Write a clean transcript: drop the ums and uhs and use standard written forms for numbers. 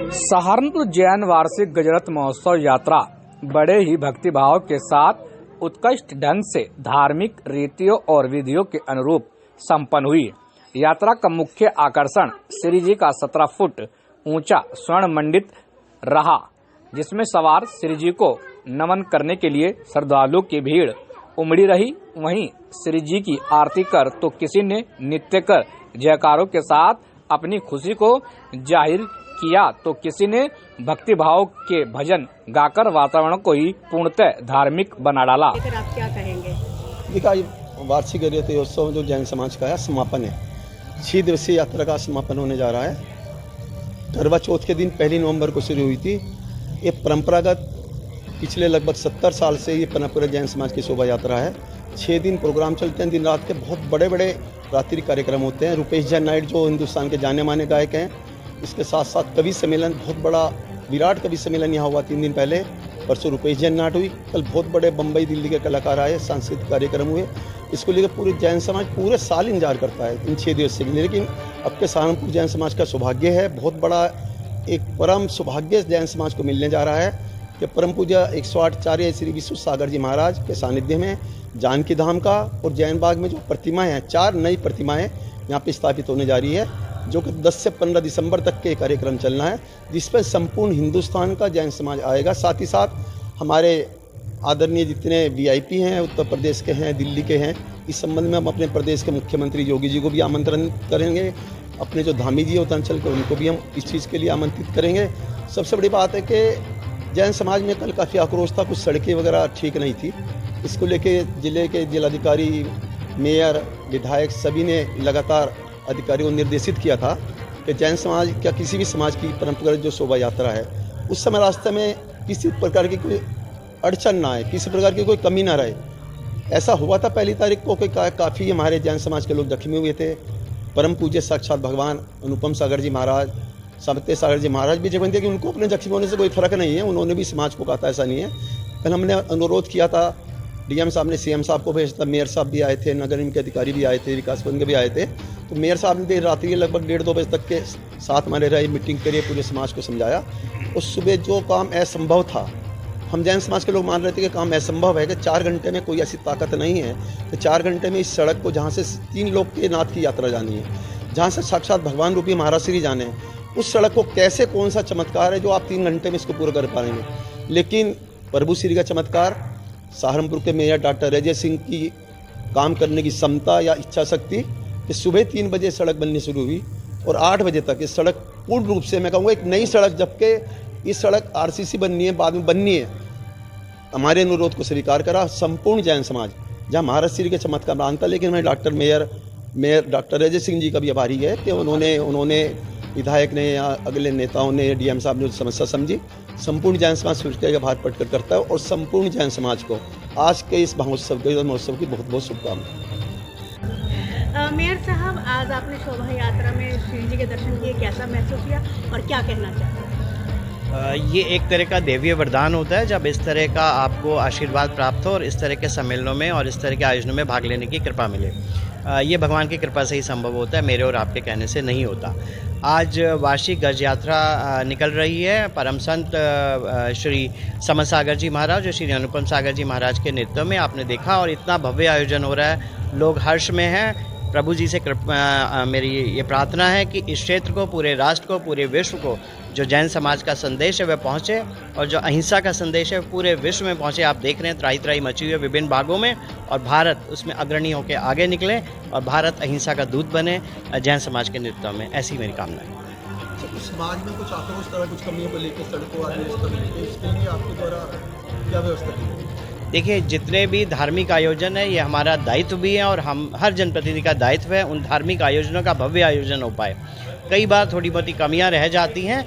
सहारनपुर जैन वार्षिक गजरत महोत्सव यात्रा बड़े ही भक्तिभाव के साथ उत्कृष्ट ढंग से धार्मिक रीतियों और विधियों के अनुरूप संपन्न हुई। यात्रा का मुख्य आकर्षण श्री जी का 17 फुट ऊंचा स्वर्ण मंडित रहा, जिसमें सवार श्री जी को नमन करने के लिए श्रद्धालुओं की भीड़ उमड़ी रही। वहीं श्री जी की आरती कर तो किसी ने नृत्य कर जयकारों के साथ अपनी खुशी को जाहिर किया, तो किसी ने भक्ति भाव के भजन गाकर वातावरण को ही पूर्णतः धार्मिक बना डाला। आप क्या कहेंगे? देखिए, वार्षिक गजरत उत्सव जो जैन समाज का है समापन है। 6 दिवसीय यात्रा का समापन होने जा रहा है। करवा चौथ के दिन 1 नवंबर को शुरू हुई थी। ये परंपरागत पिछले लगभग 70 साल से ये परंपरा जैन समाज की शोभा यात्रा है। 6 दिन प्रोग्राम चलते हैं, दिन रात के बहुत बड़े बड़े रात्रि कार्यक्रम होते हैं। रुपेश जैन नाइट जो हिंदुस्तान के जाने माने गायक हैं, इसके साथ साथ कवि सम्मेलन, बहुत बड़ा विराट कवि सम्मेलन यहाँ हुआ 3 दिन पहले। परसों रुपेश जैन नाट हुई। कल बहुत बड़े बम्बई दिल्ली के कलाकार आए, सांस्कृतिक कार्यक्रम हुए। इसको लेकर पूरे जैन समाज पूरे साल इंतजार करता है इन 6 दिवस से। लेकिन अब के सहारनपुर जैन समाज का सौभाग्य है, बहुत बड़ा एक परम सौभाग्य जैन समाज को मिलने जा रहा है कि परम पूजा 108 आचार्य श्री विश्व सागर जी महाराज के सानिध्य में जानकी धाम का और जैन बाग में जो प्रतिमाएं हैं, 4 नई प्रतिमाएं यहाँ पे स्थापित होने जा रही है, जो कि 10 से 15 दिसंबर तक के कार्यक्रम चलना है, जिस पर संपूर्ण हिंदुस्तान का जैन समाज आएगा। साथ ही साथ हमारे आदरणीय जितने वीआईपी हैं, उत्तर प्रदेश के हैं, दिल्ली के हैं, इस संबंध में हम अपने प्रदेश के मुख्यमंत्री योगी जी को भी आमंत्रण करेंगे। अपने जो धामी जी उत्तरांचल के उनको भी हम इस चीज़ के लिए आमंत्रित करेंगे। सबसे बड़ी बात है कि जैन समाज में कल काफ़ी आक्रोश था, कुछ सड़कें वगैरह ठीक नहीं थी। इसको लेके जिले के जिलाधिकारी, मेयर, विधायक सभी ने लगातार अधिकारियों को निर्देशित किया था कि जैन समाज या किसी भी समाज की परंपरागत जो शोभा यात्रा है, उस समय रास्ते में किसी प्रकार की कोई अड़चन ना आए, किसी प्रकार की कोई कमी ना रहे। ऐसा हुआ था 1 तारीख को कि काफ़ी हमारे जैन समाज के लोग जख्मी हुए थे। परम पूज्य साक्षात भगवान अनुपम सागर जी महाराज, सत्य सागर जी महाराज भी जगह दिया कि उनको अपने जख्मी होने से कोई फर्क नहीं है, उन्होंने भी समाज को कहा था ऐसा नहीं है। कल हमने अनुरोध किया था, डीएम साहब ने सीएम साहब को भेजा था, मेयर साहब भी आए थे, नगर निगम के अधिकारी भी आए थे, विकास भवन के भी आए थे। तो मेयर साहब ने देर रात्रि लगभग 1:30-2 बजे तक के साथ हमारे रहे, मीटिंग करिए, पूरे समाज को समझाया। उस सुबह जो काम असंभव था, हम जैन समाज के लोग मान रहे थे कि काम असंभव है, कि 4 घंटे में कोई ऐसी ताकत नहीं है कि 4 घंटे में इस सड़क को, जहाँ से 3 लोग के नाथ की यात्रा जानी है, जहाँ से साक्षात भगवान रूपी महाराज श्री जाने, उस सड़क को कैसे, कौन सा चमत्कार है जो आप 3 घंटे में इसको पूरा कर पाएंगे। लेकिन प्रभु श्री का चमत्कार, सहारनपुर के मेयर डॉक्टर अजय सिंह की काम करने की क्षमता या इच्छा शक्ति, कि सुबह 3 बजे सड़क बननी शुरू हुई और 8 बजे तक ये सड़क पूर्ण रूप से, मैं कहूँगा एक नई सड़क, जबकि इस सड़क आरसीसी बननी है, बाद में बननी है, हमारे अनुरोध को स्वीकार करा संपूर्ण जैन समाज, जहाँ महाराज श्री के चमत्कार मानता। लेकिन मैं मेयर डॉक्टर अजय सिंह जी का भी आभारी है कि उन्होंने विधायक ने या अगले नेताओं ने, डीएम साहब ने समस्या समझी। संपूर्ण जैन समाज सुरक्षा का भार पटकर करता है और संपूर्ण जैन समाज को आज के इस महोत्सव की बहुत बहुत शुभकामनाएं। मेयर साहब, आज आपने शोभा यात्रा में श्री जी के दर्शन किए, कैसा महसूस किया और क्या कहना चाहते हैं? ये एक तरह का दैवीय वरदान होता है जब इस तरह का आपको आशीर्वाद प्राप्त हो और इस तरह के सम्मेलनों में और इस तरह के आयोजनों में भाग लेने की कृपा मिले। ये भगवान की कृपा से ही संभव होता है, मेरे और आपके कहने से नहीं होता। आज वार्षिक गज यात्रा निकल रही है। परम संत श्री समत सागर जी महाराज और श्री अनुपम सागर जी महाराज के नेतृत्व में आपने देखा, और इतना भव्य आयोजन हो रहा है, लोग हर्ष में हैं। प्रभु जी से मेरी ये प्रार्थना है कि इस क्षेत्र को, पूरे राष्ट्र को, पूरे विश्व को जो जैन समाज का संदेश है वह पहुँचे, और जो अहिंसा का संदेश है पूरे विश्व में पहुँचे। आप देख रहे हैं त्राही मची हुई है विभिन्न भागों में, और भारत उसमें अग्रणी होकर आगे निकले और भारत अहिंसा का दूत बने जैन समाज के नेतृत्व में। ऐसी मेरी कामना है। समाज में कुछ आक्रोश तरह कुछ कमियों को लेकर सड़कों इसके लिए आपके द्वारा क्या व्यवस्था की? देखिए, जितने भी धार्मिक आयोजन है, ये हमारा दायित्व भी है और हम हर जनप्रतिनिधि का दायित्व है उन धार्मिक आयोजनों का भव्य आयोजन हो पाए। कई बार थोड़ी बहुत कमियां रह जाती हैं,